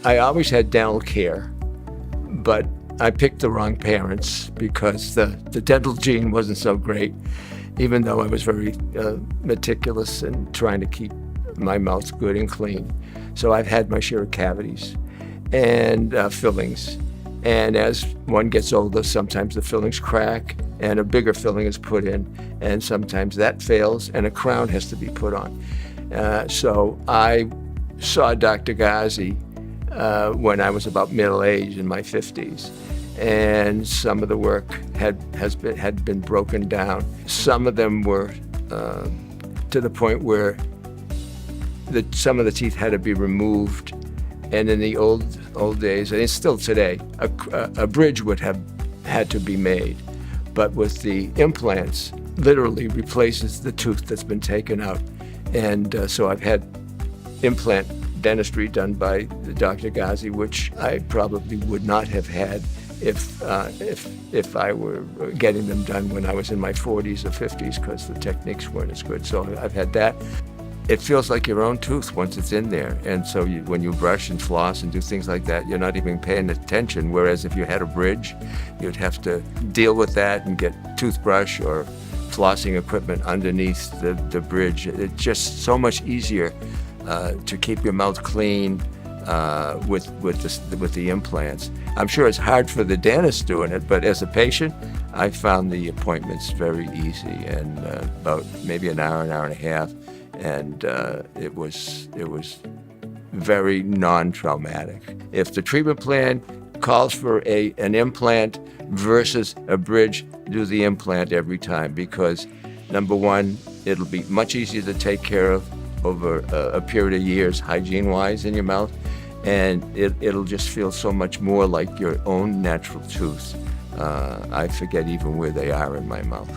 I always had dental care, but I picked the wrong parents because the dental gene wasn't so great, even though I was very meticulous in trying to keep my mouth good and clean. So I've had my share of cavities and fillings. And as one gets older, sometimes the fillings crack and a bigger filling is put in, and sometimes that fails and a crown has to be put on. So I saw Dr. Ghazi when I was about middle age, in my 50s. And some of the work had been broken down. Some of them were to the point where some of the teeth had to be removed. And in the old days, and it's still today, a bridge would have had to be made. But with the implants, literally replaces the tooth that's been taken out. And so I've had implant dentistry done by Dr. Ghazi, which I probably would not have had if I were getting them done when I was in my 40s or 50s, because the techniques weren't as good. So I've had that. It feels like your own tooth once it's in there. And so when you brush and floss and do things like that, you're not even paying attention. Whereas if you had a bridge, you'd have to deal with that and get toothbrush or flossing equipment underneath the bridge. It's just so much easier to keep your mouth clean with the implants. I'm sure it's hard for the dentist doing it, but as a patient, I found the appointments very easy, and about maybe an hour and a half, and it was very non-traumatic. If the treatment plan calls for an implant versus a bridge, do the implant every time, because number one, it'll be much easier to take care of over a period of years, hygiene-wise, in your mouth, and it'll just feel so much more like your own natural tooth. I forget even where they are in my mouth.